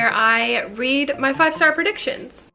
where I read my 5-star predictions.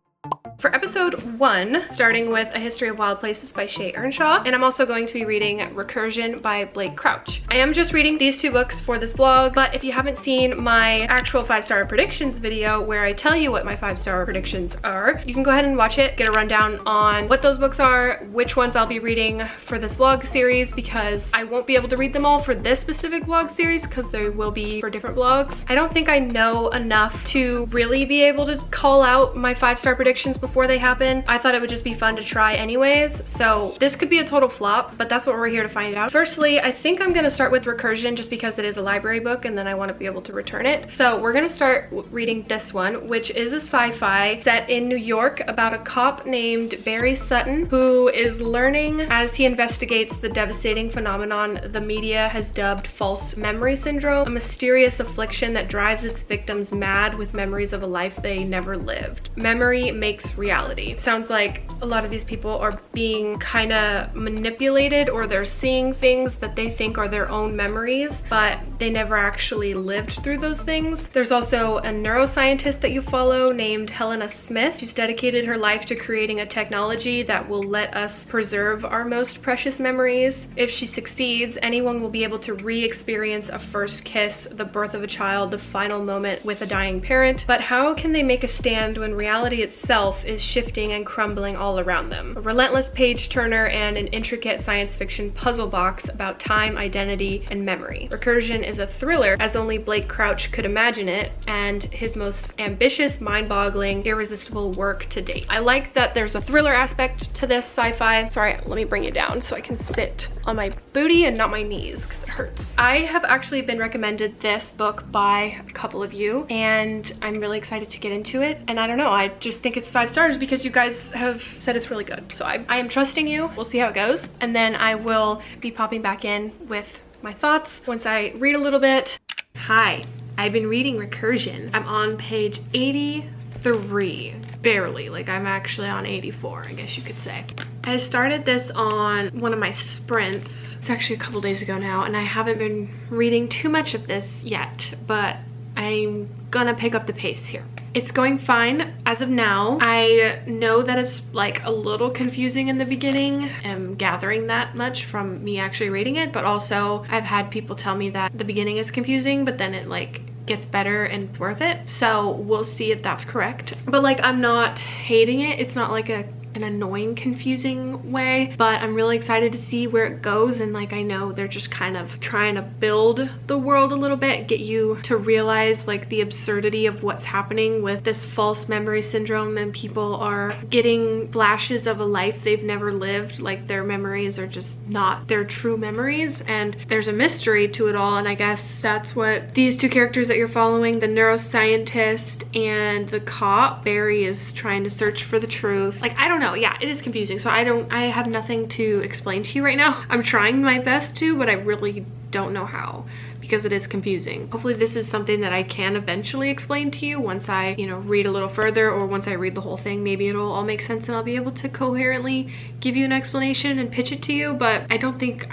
For episode 1, starting with A History of Wild Places by Shea Ernshaw, and I'm also going to be reading Recursion by Blake Crouch. I am just reading these 2 books for this vlog, but if you haven't seen my actual 5-star predictions video where I tell you what my 5-star predictions are, you can go ahead and watch it, get a rundown on what those books are, which ones I'll be reading for this vlog series, because I won't be able to read them all for this specific vlog series because they will be for different vlogs. I don't think I know enough to really be able to call out my 5-star predictions before they happen. I thought it would just be fun to try anyways, so this could be a total flop, but that's what we're here to find out. Firstly, I think I'm gonna start with Recursion just because it is a library book and then I want to be able to return it. So we're gonna start reading this one, which is a sci-fi set in New York about a cop named Barry Sutton who is learning as he investigates the devastating phenomenon the media has dubbed false memory syndrome, a mysterious affliction that drives its victims mad with memories of a life they never lived. Memory makes reality. It sounds like a lot of these people are being kind of manipulated, or they're seeing things that they think are their own memories, but they never actually lived through those things. There's also a neuroscientist that you follow named Helena Smith. She's dedicated her life to creating a technology that will let us preserve our most precious memories. If she succeeds, anyone will be able to re-experience a first kiss, the birth of a child, the final moment with a dying parent. But how can they make a stand when reality itself is shifting and crumbling all around them? A relentless page turner and an intricate science fiction puzzle box about time, identity, and memory. Recursion is a thriller as only Blake Crouch could imagine it, and his most ambitious, mind-boggling, irresistible work to date. I like that there's a thriller aspect to this sci-fi. Sorry, let me bring you down so I can sit on my booty and not my knees because it hurts. I have actually been recommended this book by a couple of you, and I'm really excited to get into it. And I don't know, I just think it's 5 stars because you guys have said it's really good. So I am trusting you. We'll see how it goes. And then I will be popping back in with my thoughts once I read a little bit. Hi, I've been reading Recursion. I'm on page 83. Barely, like I'm actually on 84, I guess you could say. I started this on one of my sprints. It's actually a couple days ago now, and I haven't been reading too much of this yet, but I'm gonna pick up the pace here. It's going fine as of now. I know that it's like a little confusing in the beginning. I'm gathering that much from me actually reading it, but also I've had people tell me that the beginning is confusing, but then it like gets better and it's worth it. So we'll see if that's correct. But like, I'm not hating it. It's not like an annoying, confusing way, but I'm really excited to see where it goes. And like, I know they're just kind of trying to build the world a little bit, get you to realize like the absurdity of what's happening with this false memory syndrome, and people are getting flashes of a life they've never lived, like their memories are just not their true memories, and there's a mystery to it all. And I guess that's what these 2 characters that you're following, the neuroscientist and the cop, Barry, is trying to search for the truth. Like, I don't know. Yeah, it is confusing. So I have nothing to explain to you right now. I'm trying my best to, but I really don't know how because it is confusing. Hopefully this is something that I can eventually explain to you once I, you know, read a little further, or once I read the whole thing. Maybe it'll all make sense and I'll be able to coherently give you an explanation and pitch it to you, but I don't think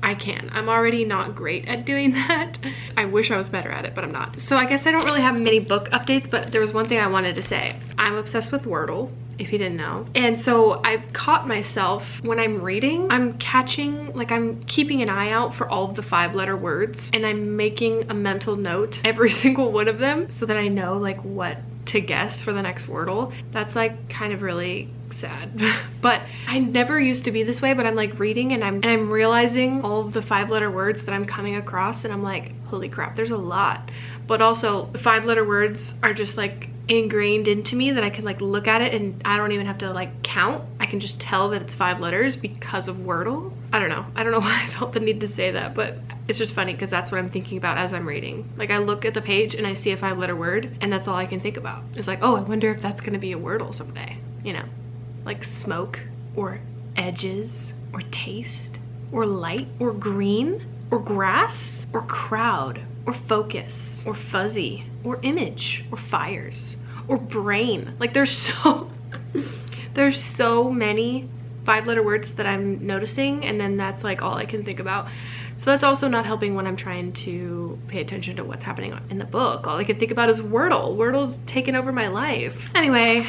I can. I'm already not great at doing that. I wish I was better at it, but I'm not. So I guess I don't really have many book updates, but there was one thing I wanted to say. I'm obsessed with Wordle, if you didn't know. And so I've caught myself when I'm reading, I'm keeping an eye out for all of the 5-letter words, and I'm making a mental note every single one of them so that I know like what to guess for the next Wordle. That's like kind of really sad. But I never used to be this way, but I'm like reading and I'm realizing all of the 5-letter words that I'm coming across, and I'm like, holy crap, there's a lot. But also the 5-letter words are just like ingrained into me that I can like look at it and I don't even have to like count. I can just tell that it's 5 letters because of Wordle. I don't know why I felt the need to say that, but it's just funny because that's what I'm thinking about as I'm reading. Like, I look at the page and I see a 5-letter word and that's all I can think about. It's like, oh, I wonder if that's gonna be a Wordle someday, you know, like smoke or edges or taste or light or green or grass or crowd or focus or fuzzy or image or fires or brain. Like, there's so many 5-letter words that I'm noticing, and then that's like all I can think about. So that's also not helping when I'm trying to pay attention to what's happening in the book. All I can think about is Wordle. Wordle's taken over my life. Anyway,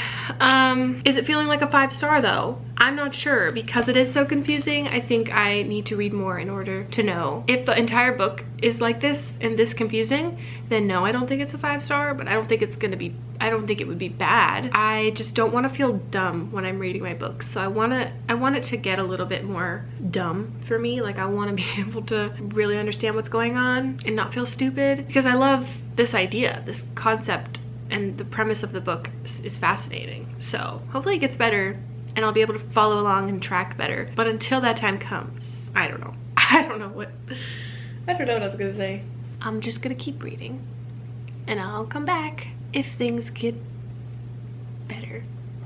is it feeling like a 5-star though? I'm not sure because it is so confusing. I think I need to read more in order to know. If the entire book is like this and this confusing, then no, I don't think it's a 5-star, but I don't think it's gonna be, I don't think it would be bad. I just don't want to feel dumb when I'm reading my books. So I want it to get a little bit more dumb for me. Like I want to be able to really understand what's going on and not feel stupid, because I love this idea, this concept, and the premise of the book is fascinating. So hopefully it gets better and I'll be able to follow along and track better. But until that time comes, I don't know. I don't know what I was gonna say. I'm just gonna keep reading and I'll come back if things get better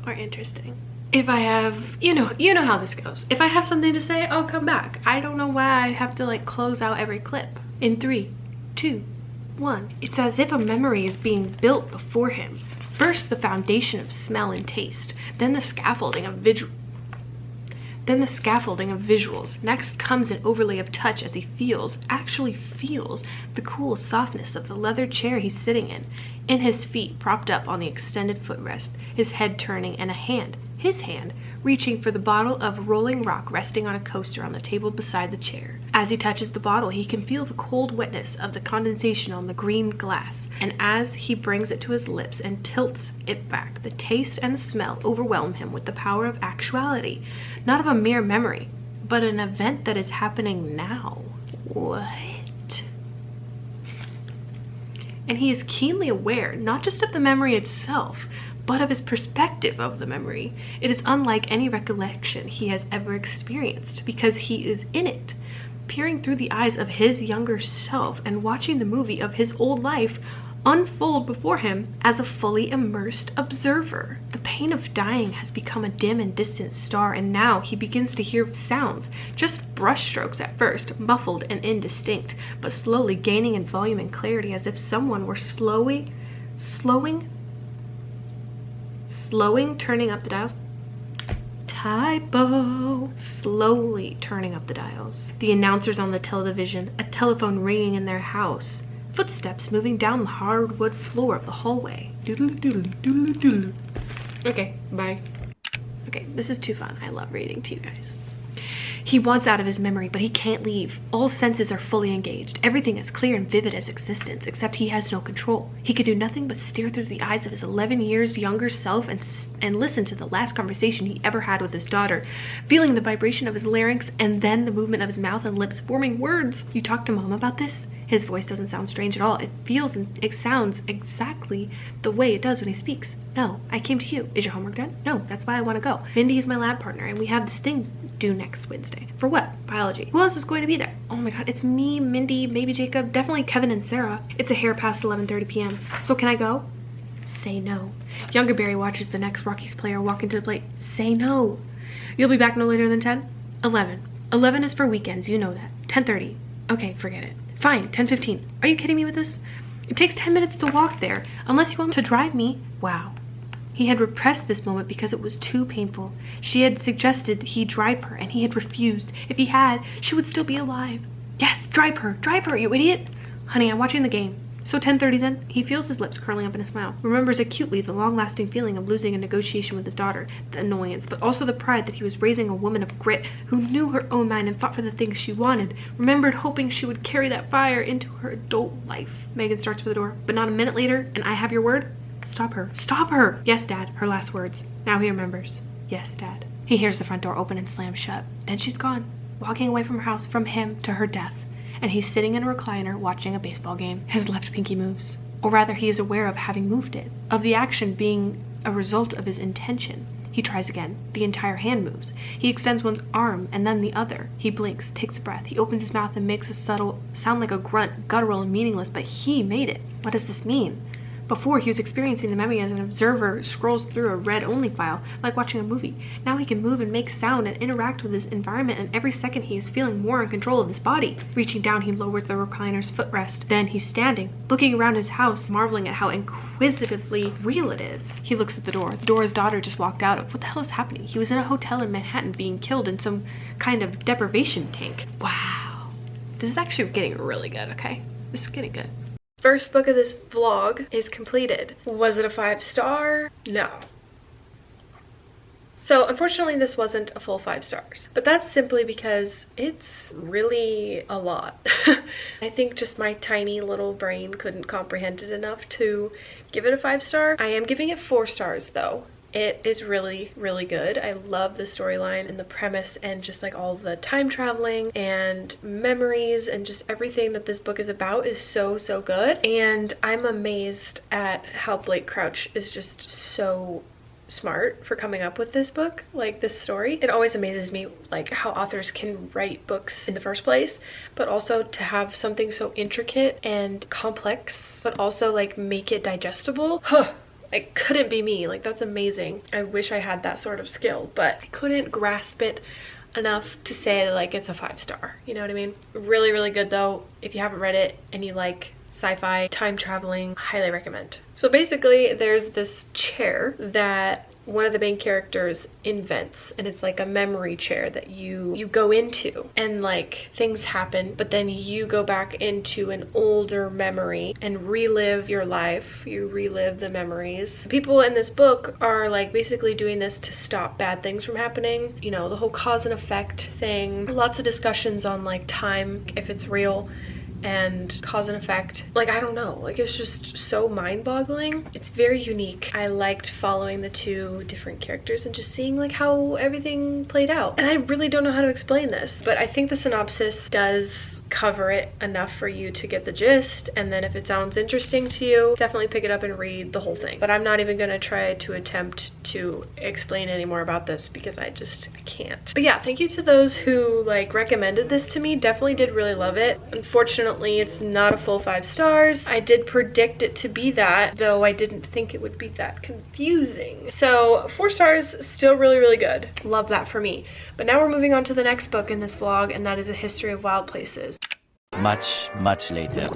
or interesting. If I have, you know how this goes. If I have something to say, I'll come back. I don't know why I have to like close out every clip. In 3, 2, 1. It's as if a memory is being built before him. First the foundation of smell and taste, then the scaffolding of visuals. Next comes an overlay of touch as he actually feels the cool softness of the leather chair he's sitting in his feet propped up on the extended footrest, his head turning, and his hand, reaching for the bottle of Rolling Rock resting on a coaster on the table beside the chair. As he touches the bottle, he can feel the cold wetness of the condensation on the green glass, and as he brings it to his lips and tilts it back, the taste and the smell overwhelm him with the power of actuality, not of a mere memory, but an event that is happening now. What? And he is keenly aware, not just of the memory itself, but of his perspective of the memory. It is unlike any recollection he has ever experienced, because he is in it, peering through the eyes of his younger self and watching the movie of his old life unfold before him as a fully immersed observer. The pain of dying has become a dim and distant star, and now he begins to hear sounds, just brushstrokes at first, muffled and indistinct, but slowly gaining in volume and clarity, as if someone were slowing, turning up the dials. Typo. Slowly turning up the dials. The announcers on the television, a telephone ringing in their house, footsteps moving down the hardwood floor of the hallway. Okay, bye. Okay, this is too fun. I love reading to you guys. He wants out of his memory, but he can't leave. All senses are fully engaged. Everything is clear and vivid as existence, except he has no control. He can do nothing but stare through the eyes of his 11 years younger self and listen to the last conversation he ever had with his daughter, feeling the vibration of his larynx and then the movement of his mouth and lips forming words. You talked to Mom about this? His voice doesn't sound strange at all. It feels and it sounds exactly the way it does when he speaks. No, I came to you. Is your homework done? No, that's why I want to go. Mindy is my lab partner and we have this thing due next Wednesday. For what? Biology. Who else is going to be there? Oh my god, it's me, Mindy, maybe Jacob, definitely Kevin and Sarah. It's a hair past 11:30 p.m. So can I go? Say no. Younger Barry watches the next Rockies player walk into the plate. Say no. You'll be back no later than 10? 11. 11 is for weekends, you know that. 10:30. Okay, forget it. Fine, 10:15. Are you kidding me with this? It takes 10 minutes to walk there, unless you want to drive me. Wow. He had repressed this moment because it was too painful. She had suggested he drive her, and he had refused. If he had, she would still be alive. Yes, drive her, you idiot. Honey, I'm watching the game. So 10:30 then? He feels his lips curling up in a smile, remembers acutely the long-lasting feeling of losing a negotiation with his daughter, the annoyance, but also the pride that he was raising a woman of grit who knew her own mind and fought for the things she wanted, remembered hoping she would carry that fire into her adult life. Megan starts for the door, but not a minute later, and I have your word? Stop her. Stop her! Yes, Dad, her last words. Now he remembers. Yes, Dad. He hears the front door open and slam shut. Then she's gone, walking away from her house, from him to her death. And he's sitting in a recliner watching a baseball game. His left pinky moves. Or rather, he is aware of having moved it, of the action being a result of his intention. He tries again. The entire hand moves. He extends one arm and then the other. He blinks, takes a breath. He opens his mouth and makes a subtle sound like a grunt, guttural and meaningless, but he made it. What does this mean? Before, he was experiencing the memory as an observer scrolls through a read-only file, like watching a movie. Now he can move and make sound and interact with his environment, and every second he is feeling more in control of his body. Reaching down, he lowers the recliner's footrest. Then he's standing, looking around his house, marveling at how inquisitively real it is. He looks at the door his daughter just walked out of. What the hell is happening? He was in a hotel in Manhattan being killed in some kind of deprivation tank. Wow. This is actually getting really good, okay? This is getting good. First book of this vlog is completed. Was it a 5-star? No. So unfortunately this wasn't a full 5 stars, but that's simply because it's really a lot. I think just my tiny little brain couldn't comprehend it enough to give it a 5-star. I am giving it 4 stars though. It is really, really good. I love the storyline and the premise and just like all the time traveling and memories and just everything that this book is about is so, so good. And I'm amazed at how Blake Crouch is just so smart for coming up with this book, like this story. It always amazes me like how authors can write books in the first place, but also to have something so intricate and complex, but also like make it digestible. Huh. It couldn't be me. Like, that's amazing. I wish I had that sort of skill, but I couldn't grasp it enough to say like it's a 5-star. You know what I mean? Really, really good though. If you haven't read it and you like sci-fi, time traveling, highly recommend. So basically there's this chair that one of the main characters invents, and it's like a memory chair that you go into and like things happen, but then you go back into an older memory and relive your life. You relive the memories. People in this book are like basically doing this to stop bad things from happening, you know, the whole cause and effect thing. Lots of discussions on like time, if it's real, and cause and effect. Like, I don't know, like it's just so mind-boggling. It's very unique. I liked following the 2 different characters and just seeing like how everything played out. And I really don't know how to explain this, but I think the synopsis does cover it enough for you to get the gist, and then if it sounds interesting to you, definitely pick it up and read the whole thing. But I'm not even gonna try to attempt to explain any more about this because I can't. But yeah, thank you to those who like recommended this to me. Definitely did really love it. Unfortunately, it's not a full 5 stars. I did predict it to be that, though I didn't think it would be that confusing. So 4 stars, still really, really good. Love that for me. But now we're moving on to the next book in this vlog, and that is A History of Wild Places. Much, much later.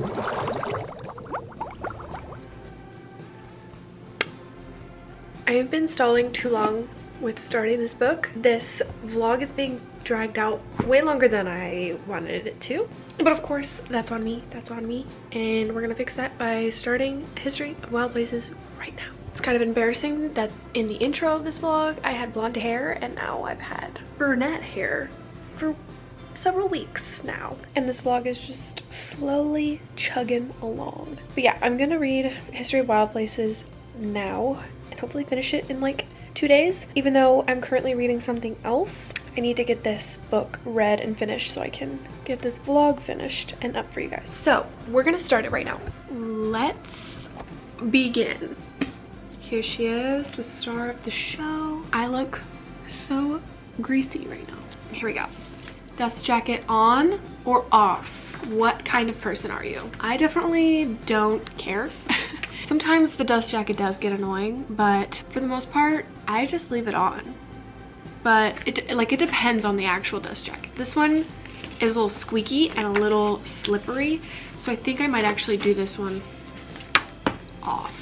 I have been stalling too long with starting this book. This vlog is being dragged out way longer than I wanted it to. But of course, that's on me. That's on me. And we're gonna fix that by starting A History of Wild Places right now. It's kind of embarrassing that in the intro of this vlog, I had blonde hair and now I've had brunette hair for several weeks now, and this vlog is just slowly chugging along. But yeah, I'm gonna read History of Wild Places now and hopefully finish it in like 2 days. Even though I'm currently reading something else, I need to get this book read and finished so I can get this vlog finished and up for you guys. So we're gonna start it right now. Let's begin. Here she is, the star of the show. I look so greasy right now. Here we go. Dust jacket on or off? What kind of person are you? I definitely don't care. Sometimes the dust jacket does get annoying, but for the most part, I just leave it on. But it depends on the actual dust jacket. This one is a little squeaky and a little slippery, so I think I might actually do this one off.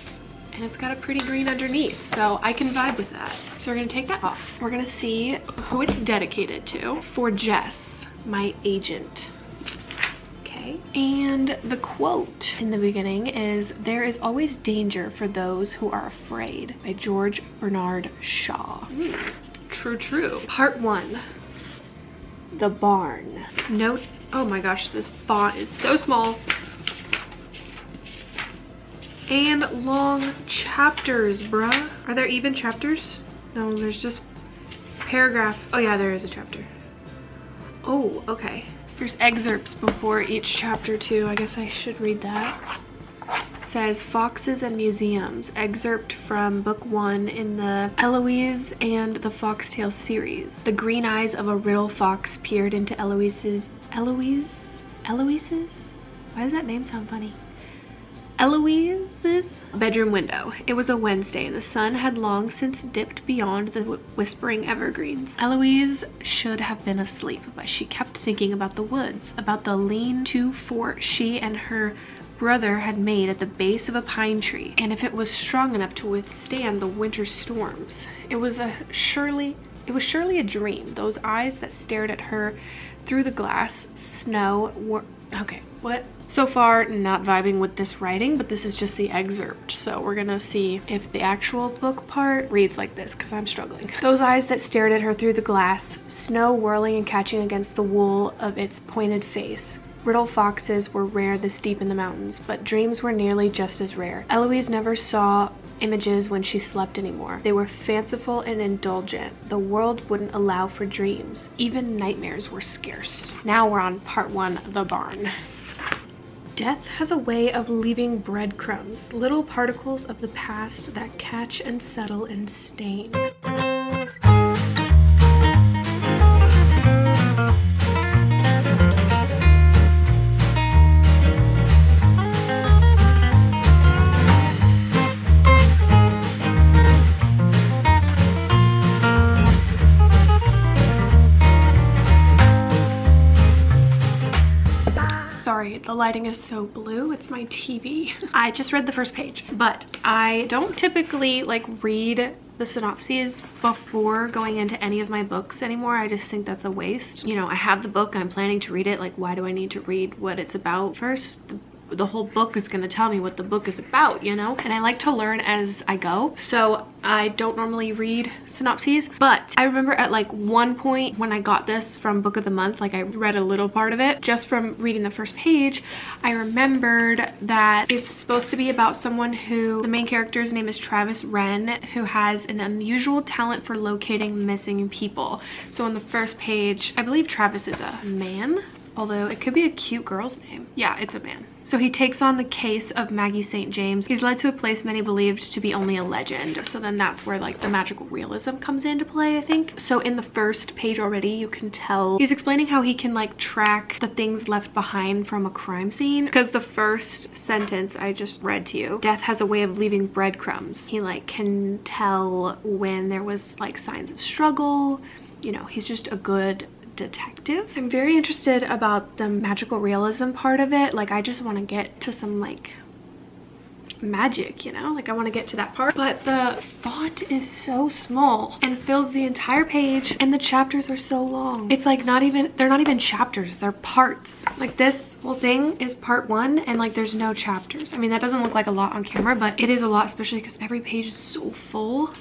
And it's got a pretty green underneath, so I can vibe with that. So we're gonna take that off. We're gonna see who it's dedicated to. For Jess, my agent. Okay, and the quote in the beginning is, "There is always danger for those who are afraid," by George Bernard Shaw. True, true. Part 1, the barn. Note, oh my gosh, this font is so small. And long chapters, bruh. Are there even chapters? No, there's just paragraph. Oh yeah, there is a chapter. Oh, okay. There's excerpts before each chapter too. I guess I should read that. It says Foxes and Museums, excerpt from book 1 in the Eloise and the Foxtail series. The green eyes of a riddle fox peered into Eloise's Why does that name sound funny? Eloise's bedroom window. It was a Wednesday and the sun had long since dipped beyond the whispering evergreens. Eloise should have been asleep, but she kept thinking about the woods, about the lean-to fort she and her brother had made at the base of a pine tree, and if it was strong enough to withstand the winter storms. It was surely a dream. Those eyes that stared at her through the glass snow Okay, what? So far, not vibing with this writing, but this is just the excerpt. So we're gonna see if the actual book part reads like this, because I'm struggling. Those eyes that stared at her through the glass, snow whirling and catching against the wool of its pointed face. Brittle foxes were rare this deep in the mountains, but dreams were nearly just as rare. Eloise never saw images when she slept anymore. They were fanciful and indulgent. The world wouldn't allow for dreams. Even nightmares were scarce. Now we're on part 1, The Barn. Death has a way of leaving breadcrumbs, little particles of the past that catch and settle and stain. Sorry, the lighting is so blue. It's my TV. I just read the first page, but I don't typically like read the synopses before going into any of my books anymore. I just think that's a waste. You know, I have the book, I'm planning to read it. Like, why do I need to read what it's about first? The whole book is going to tell me what the book is about, you know? And I like to learn as I go. So I don't normally read synopses, but I remember at like one point when I got this from Book of the Month, like I read a little part of it just from reading the first page. I remembered that it's supposed to be about someone who, the main character's name is Travis Wren, who has an unusual talent for locating missing people. So on the first page, I believe Travis is a man, although it could be a cute girl's name. Yeah, it's a man. So he takes on the case of Maggie St. James. He's led to a place many believed to be only a legend. So then that's where like the magical realism comes into play, I think. So in the first page already, you can tell he's explaining how he can like track the things left behind from a crime scene. Because the first sentence I just read to you, death has a way of leaving breadcrumbs. He like can tell when there was like signs of struggle. You know, he's just a good detective. I'm very interested about the magical realism part of it. Like, I just want to get to some like magic, you know, like I want to get to that part, but the font is so small and fills the entire page, and the chapters are so long. It's like they're not even chapters, they're parts. Like this whole thing is part 1 and like there's no chapters. I mean, that doesn't look like a lot on camera, but it is a lot, especially because every page is so full.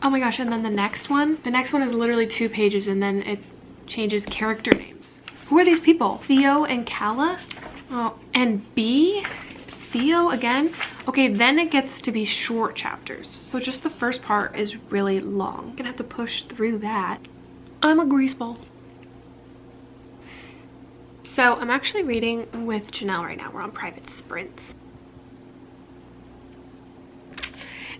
Oh my gosh, and then the next one is literally 2 pages, and then it changes character names. Who are these people? Theo and Calla? Oh, and B? Theo again? Okay, then it gets to be short chapters. So just the first part is really long. I'm gonna have to push through that. I'm a greaseball. So I'm actually reading with Janelle right now. We're on private sprints.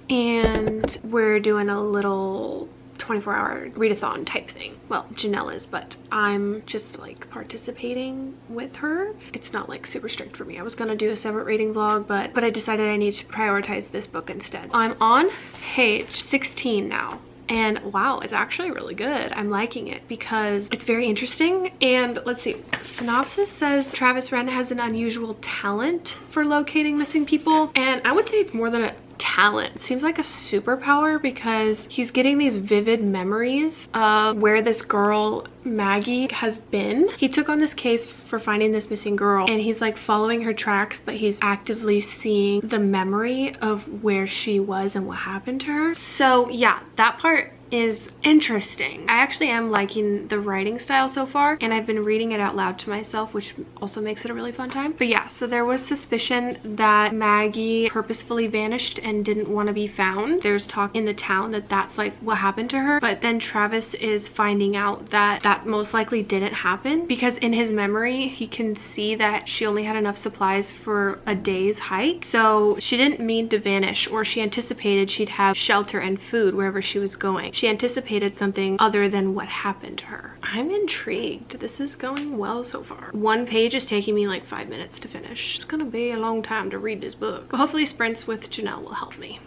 And we're doing a little 24-hour readathon type thing. Well, Janelle is, but I'm just like participating with her. It's not like super strict for me. I was gonna do a separate reading vlog, but I decided I need to prioritize this book instead. I'm on page 16 now. And wow, it's actually really good. I'm liking it because it's very interesting. And let's see, synopsis says Travis Wren has an unusual talent for locating missing people. And I would say it's more than a talent. It seems like a superpower because he's getting these vivid memories of where this girl Maggie has been. He took on this case for finding this missing girl, and he's like following her tracks, but he's actively seeing the memory of where she was and what happened to her. So yeah, that part is interesting. I actually am liking the writing style so far, and I've been reading it out loud to myself, which also makes it a really fun time. But yeah, so there was suspicion that Maggie purposefully vanished and didn't want to be found. There's talk in the town that that's like what happened to her, but then Travis is finding out that that most likely didn't happen because in his memory he can see that she only had enough supplies for a day's hike. So she didn't mean to vanish, or she anticipated she'd have shelter and food wherever she was going. She anticipated something other than what happened to her. I'm intrigued. This is going well so far. 1 page is taking me like 5 minutes to finish. It's gonna be a long time to read this book. But hopefully sprints with Janelle will help me.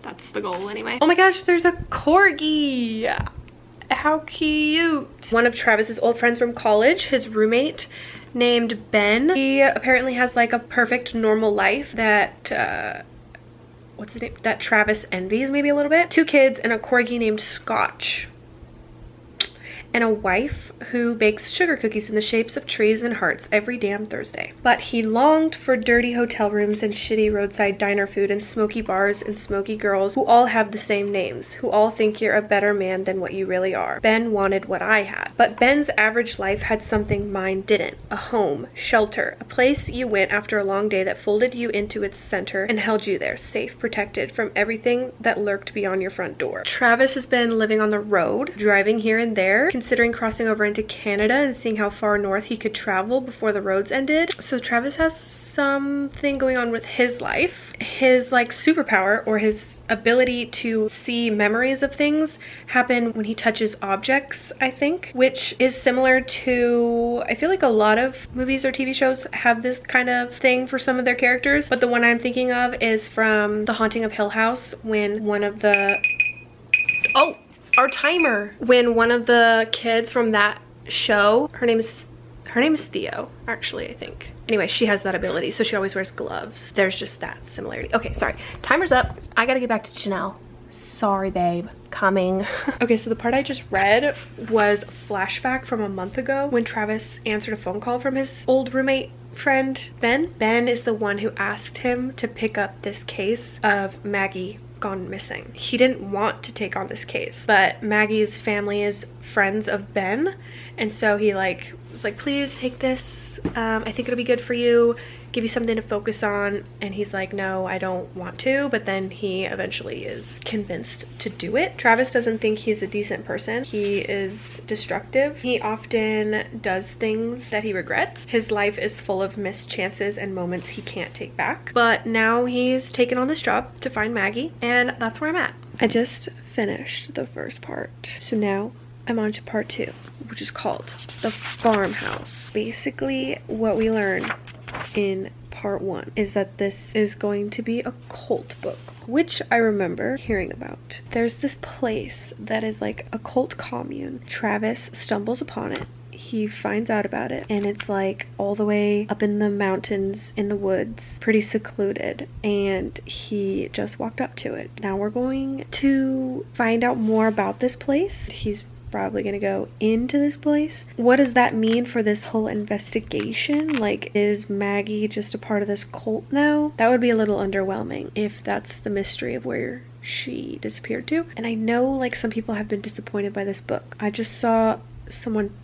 That's the goal anyway. Oh my gosh, there's a corgi. How cute. One of Travis's old friends from college, his roommate named Ben. He apparently has like a perfect normal life that what's his name? That Travis envies maybe a little bit. 2 kids and a corgi named Scotch. and a wife who bakes sugar cookies in the shapes of trees and hearts every damn Thursday. But he longed for dirty hotel rooms and shitty roadside diner food and smoky bars and smoky girls who all have the same names, who all think you're a better man than what you really are. Ben wanted what I had. But Ben's average life had something mine didn't. A home, shelter, a place you went after a long day that folded you into its center and held you there, safe, protected from everything that lurked beyond your front door. Travis has been living on the road, driving here and there, considering crossing over into Canada and seeing how far north he could travel before the roads ended. So Travis has something going on with his life. His like superpower, or his ability to see memories of things, happen when he touches objects, I think, which is similar to, I feel like a lot of movies or TV shows have this kind of thing for some of their characters, but the one I'm thinking of is from The Haunting of Hill House, when one of the our timer, when one of the kids from that show, her name is Theo, actually, I think. Anyway, she has that ability, so she always wears gloves. There's just that similarity. Okay, sorry. Timer's up. I gotta get back to Janelle. Sorry, babe. Coming. Okay, so the part I just read was a flashback from a month ago when Travis answered a phone call from his old roommate friend, Ben. Ben is the one who asked him to pick up this case of Maggie gone missing. He didn't want to take on this case, but Maggie's family is friends of Ben, and so he was like, please take this, I think it'll be good for you, give you something to focus on. And he's like, no, I don't want to, but then he eventually is convinced to do it. Travis doesn't think he's a decent person. He is destructive. He often does things that he regrets. His life is full of missed chances and moments he can't take back. But now he's taken on this job to find Maggie, and that's where I'm at. I just finished the first part, so now I'm on to part 2, which is called The Farmhouse. Basically, what we learn in part 1 is that this is going to be a cult book, which I remember hearing about. There's this place that is like a cult commune. Travis stumbles upon it. He finds out about it, and it's like all the way up in the mountains, in the woods, pretty secluded, and he just walked up to it. Now we're going to find out more about this place. He's probably gonna go into this place. What does that mean for this whole investigation? Like, is Maggie just a part of this cult now? That would be a little underwhelming if that's the mystery of where she disappeared to. And I know like some people have been disappointed by this book. I just saw someone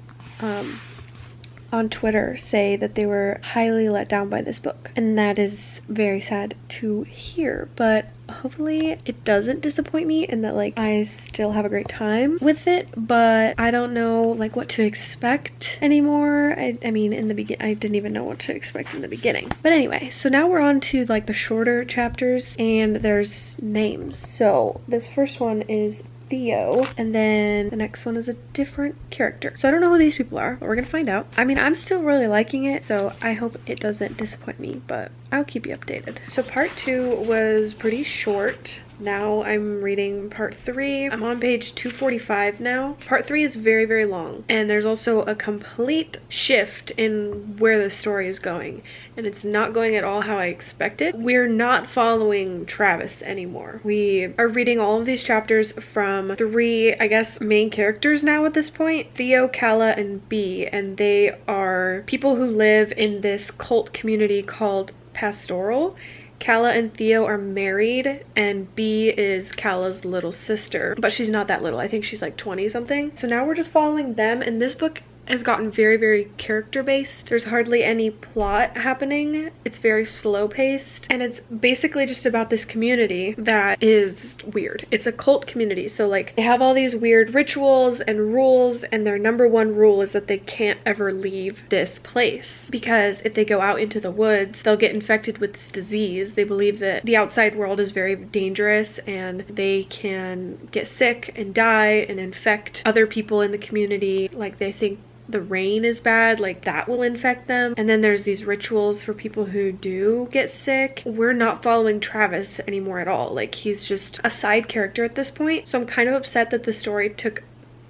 on Twitter say that they were highly let down by this book, and that is very sad to hear, but hopefully it doesn't disappoint me and that like I still have a great time with it. But I don't know like what to expect anymore. I mean, in the beginning I didn't even know what to expect in the beginning. But anyway, so now we're on to like the shorter chapters, and there's names. So this first one is Theo, and then the next one is a different character. So I don't know who these people are, but we're gonna find out. I mean, I'm still really liking it, so I hope it doesn't disappoint me, but I'll keep you updated. So part 2 was pretty short. Now I'm reading part 3. I'm on page 245 now. Part 3 is very, very long, and there's also a complete shift in where the story is going, and it's not going at all how I expected. We're not following Travis anymore. We are reading all of these chapters from 3, I guess, main characters now at this point: Theo, Calla, and B, and they are people who live in this cult community called Pastoral. Calla and Theo are married, and B is Calla's little sister, but she's not that little. I think she's like 20 something. So now we're just following them, and this book has gotten very, very character based. There's hardly any plot happening. It's very slow paced, and it's basically just about this community that is weird. It's a cult community, so like they have all these weird rituals and rules, and their number one rule is that they can't ever leave this place, because if they go out into the woods they'll get infected with this disease. They believe that the outside world is very dangerous and they can get sick and die and infect other people in the community. Like, they think the rain is bad, like that will infect them. And then there's these rituals for people who do get sick. We're not following Travis anymore at all. Like, he's just a side character at this point. So I'm kind of upset that the story took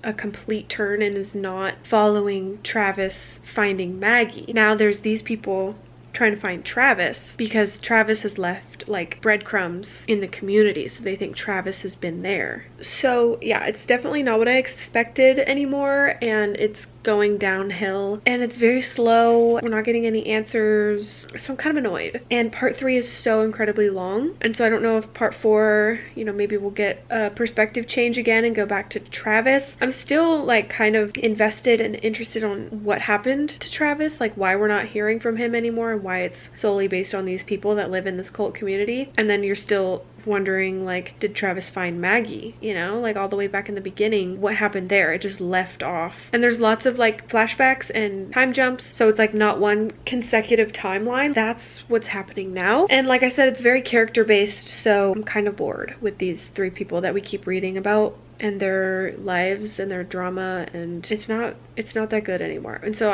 a complete turn and is not following Travis finding Maggie. Now there's these people trying to find Travis because Travis has left like breadcrumbs in the community, so they think Travis has been there. So yeah, it's definitely not what I expected anymore, and it's going downhill and it's very slow. We're not getting any answers, so I'm kind of annoyed. And part 3 is so incredibly long, and so I don't know if part 4, you know, maybe we'll get a perspective change again and go back to Travis. I'm still like kind of invested and interested on what happened to Travis, like why we're not hearing from him anymore and why it's solely based on these people that live in this cult community. And then you're still wondering, like, did Travis find Maggie? You know, like all the way back in the beginning, what happened there? It just left off. And there's lots of like flashbacks and time jumps, so it's like not one consecutive timeline. That's what's happening now. And like I said, it's very character based, so I'm kind of bored with these 3 people that we keep reading about and their lives and their drama, and it's not that good anymore. And so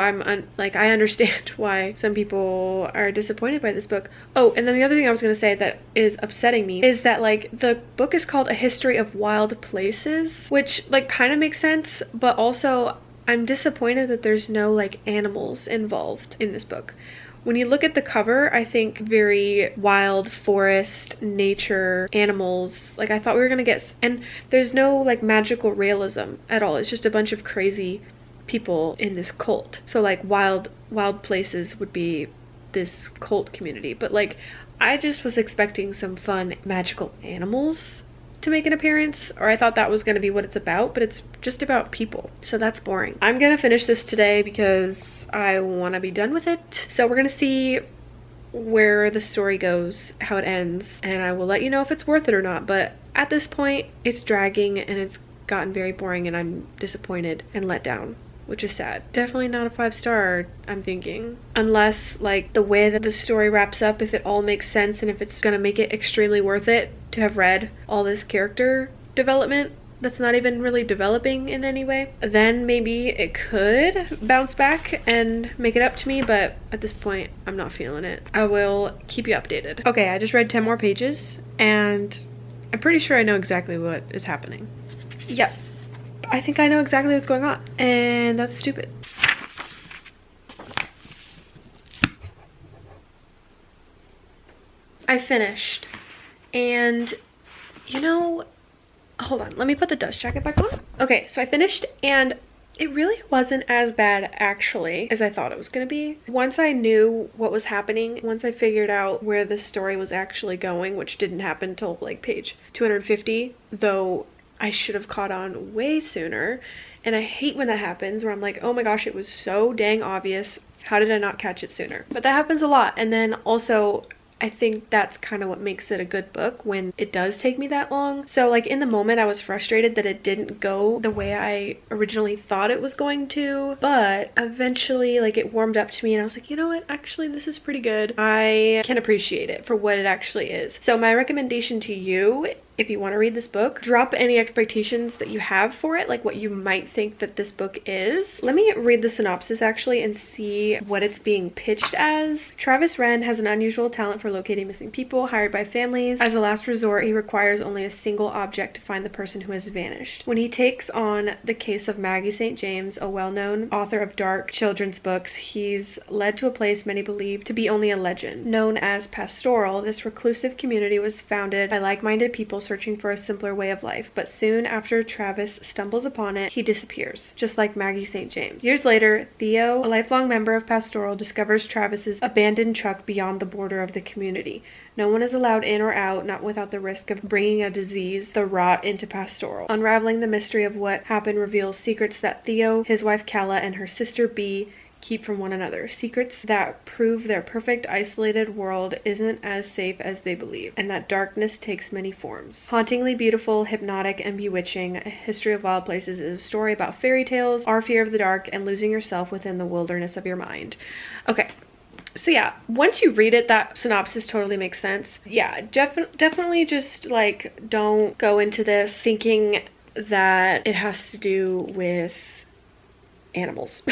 like, I understand why some people are disappointed by this book. Oh, and then the other thing I was gonna say that is upsetting me is that like the book is called A History of Wild Places, which like kind of makes sense, but also I'm disappointed that there's no like animals involved in this book. When you look at the cover, I think very wild forest, nature, animals. Like I thought we were gonna get, and there's no like magical realism at all. It's just a bunch of crazy people in this cult. So like wild places would be this cult community. But like I just was expecting some fun magical animals to make an appearance, or I thought that was going to be what it's about, but it's just about people, so that's boring. I'm gonna finish this today because I want to be done with it. So we're gonna see where the story goes, how it ends, and I will let you know if it's worth it or not. But at this point it's dragging and it's gotten very boring, and I'm disappointed and let down, which is sad. Definitely not a 5-star, I'm thinking. Unless like the way that the story wraps up, if it all makes sense and if it's gonna make it extremely worth it to have read all this character development that's not even really developing in any way, then maybe it could bounce back and make it up to me, but at this point I'm not feeling it. I will keep you updated. Okay, I just read 10 more pages and I'm pretty sure I know exactly what is happening. Yep. I think I know exactly what's going on, and that's stupid. I finished, and you know, hold on, let me put the dust jacket back on. Okay, so I finished, and it really wasn't as bad actually as I thought it was gonna be. Once I knew what was happening, once I figured out where the story was actually going, which didn't happen till like page 250, though I should have caught on way sooner. And I hate when that happens, where I'm like, oh my gosh, it was so dang obvious. How did I not catch it sooner? But that happens a lot. And then also, I think that's kind of what makes it a good book, when it does take me that long. So like in the moment I was frustrated that it didn't go the way I originally thought it was going to, but eventually like it warmed up to me and I was like, you know what, actually this is pretty good. I can appreciate it for what it actually is. So my recommendation to you, if you want to read this book, drop any expectations that you have for it, like what you might think that this book is. Let me read the synopsis actually and see what it's being pitched as. Travis Wren has an unusual talent for locating missing people hired by families. As a last resort, he requires only a single object to find the person who has vanished. When he takes on the case of Maggie St. James, a well-known author of dark children's books, he's led to a place many believe to be only a legend. Known as Pastoral, this reclusive community was founded by like-minded people searching for a simpler way of life, but soon after Travis stumbles upon it, he disappears, just like Maggie St. James. Years later, Theo, a lifelong member of Pastoral, discovers Travis's abandoned truck beyond the border of the community. No one is allowed in or out, not without the risk of bringing a disease, the rot, into Pastoral. Unraveling the mystery of what happened reveals secrets that Theo, his wife Calla, and her sister Bee keep from one another. Secrets that prove their perfect isolated world isn't as safe as they believe, and that darkness takes many forms. Hauntingly beautiful, hypnotic, and bewitching, A History of Wild Places is a story about fairy tales, our fear of the dark, and losing yourself within the wilderness of your mind. Okay. So yeah, once you read it, that synopsis totally makes sense. Yeah, definitely just like don't go into this thinking that it has to do with animals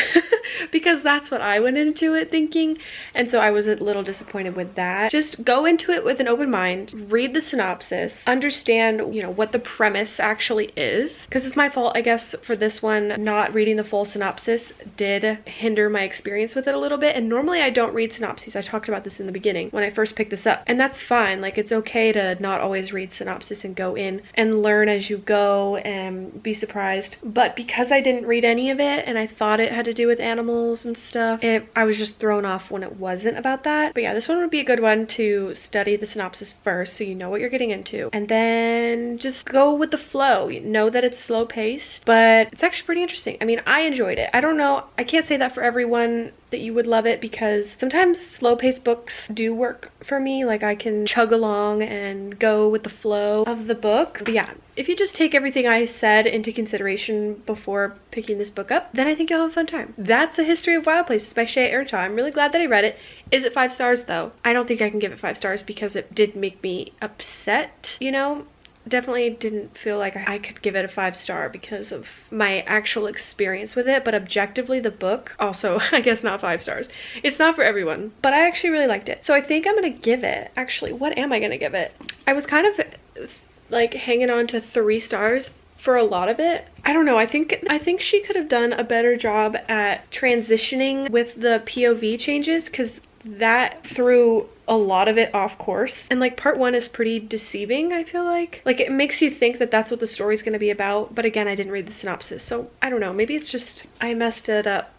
because that's what I went into it thinking, and so I was a little disappointed with that. Just go into it with an open mind, read the synopsis, understand, you know, what the premise actually is, because it's my fault, I guess, for this one. Not reading the full synopsis did hinder my experience with it a little bit, and normally I don't read synopses. I talked about this in the beginning when I first picked this up, and that's fine. Like, it's okay to not always read synopsis and go in and learn as you go and be surprised. But because I didn't read any of it and I thought it had to do with animals and stuff, I was just thrown off when it wasn't about that. But yeah, this one would be a good one to study the synopsis first so you know what you're getting into, and then just go with the flow. You know that it's slow paced, but it's actually pretty interesting. I mean, I enjoyed it. I don't know, I can't say that for everyone that you would love it, because sometimes slow paced books do work for me. Like, I can chug along and go with the flow of the book. But yeah, if you just take everything I said into consideration before picking this book up, then I think you'll have a fun time. That's A History of Wild Places by Shea Ernshaw. I'm really glad that I read it. Is it 5 stars though? I don't think I can give it 5 stars because it did make me upset, you know? Definitely didn't feel like I could give it a 5 star because of my actual experience with it, but objectively the book also, I guess, not 5 stars. It's not for everyone, but I actually really liked it. So I think I'm gonna give it, actually, what am I gonna give it? I was kind of like hanging on to 3 stars for a lot of it. I don't know, I think she could have done a better job at transitioning with the POV changes, because that threw a lot of it off course. And like, part 1 is pretty deceiving, I feel like. Like, it makes you think that that's what the story's gonna be about, but again, I didn't read the synopsis, so I don't know, maybe it's just I messed it up.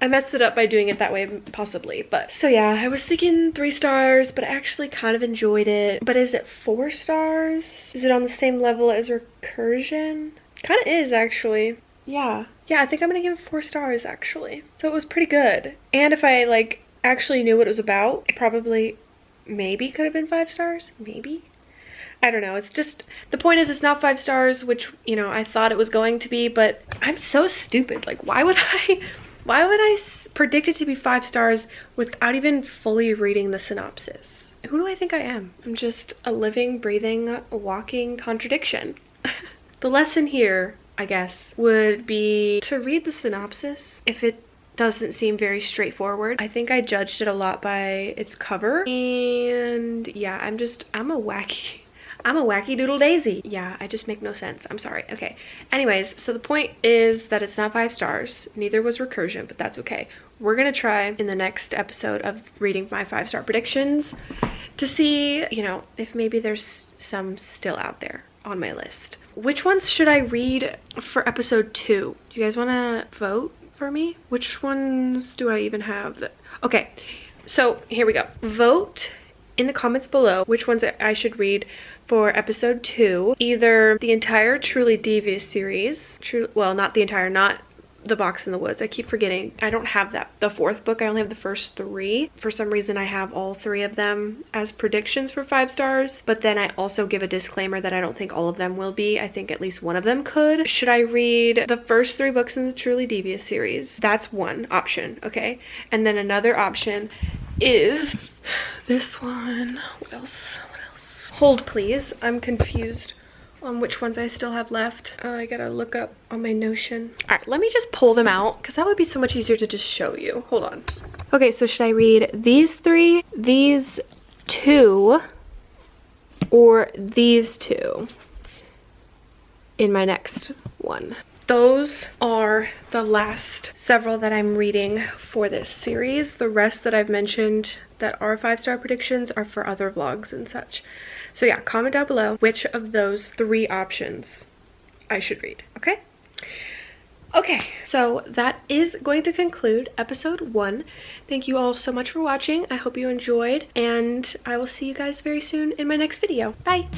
I messed it up by doing it that way, possibly. But so yeah, I was thinking 3 stars, but I actually kind of enjoyed it. But is it 4 stars? Is it on the same level as Recursion? Kind of is, actually. Yeah, I think I'm gonna give it 4 stars, actually. So it was pretty good. And if I like actually knew what it was about, it probably maybe could have been 5 stars, maybe. I don't know, it's just, the point is, it's not 5 stars, which, you know, I thought it was going to be, but I'm so stupid. Like, why would I predict it to be 5 stars without even fully reading the synopsis? Who do I think I am? I'm just a living, breathing, walking contradiction. The lesson here, I guess, would be to read the synopsis if it doesn't seem very straightforward. I think I judged it a lot by its cover, and yeah, I'm a wacky doodle daisy. Yeah, I just make no sense. I'm sorry. Okay. Anyways, so the point is that it's not 5 stars. Neither was Recursion, but that's okay. We're gonna try in the next episode of reading my 5-star predictions to see, you know, if maybe there's some still out there on my list. Which ones should I read for episode 2? Do you guys wanna vote for me? Which ones do I even have? Okay, so here we go. Vote in the comments below which ones I should read for episode 2. Either the entire Truly Devious series, well, not the entire, not The Box in the Woods. I keep forgetting. I don't have that. The 4th book, I only have the first 3. For some reason, I have all 3 of them as predictions for 5 stars, but then I also give a disclaimer that I don't think all of them will be. I think at least one of them could. Should I read the first 3 books in the Truly Devious series? That's one option, okay? And then another option is this one. What else? Hold, please. I'm confused on which ones I still have left. I gotta look up on my Notion. All right, let me just pull them out, because that would be so much easier to just show you. Hold on. Okay, so should I read these 3, these 2, or these 2 in my next one? Those are the last several that I'm reading for this series. The rest that I've mentioned that are 5-star predictions are for other vlogs and such. So yeah, comment down below which of those 3 options I should read, okay? Okay, so that is going to conclude episode 1. Thank you all so much for watching. I hope you enjoyed, and I will see you guys very soon in my next video. Bye!